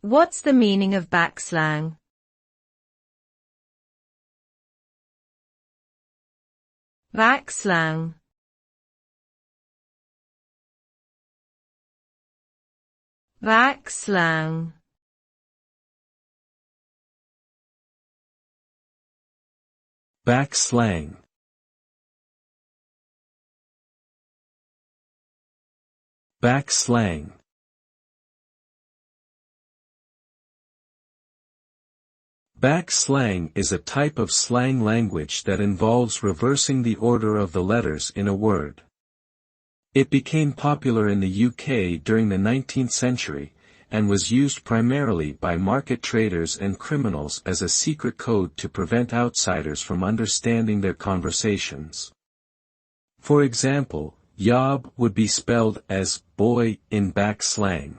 What's the meaning of backslang? Backslang. Backslang. Backslang. Backslang. Backslang is a type of slang language that involves reversing the order of the letters in a word. It became popular in the UK during the 19th century, and was used primarily by market traders and criminals as a secret code to prevent outsiders from understanding their conversations. For example, yob would be spelled as boy in backslang.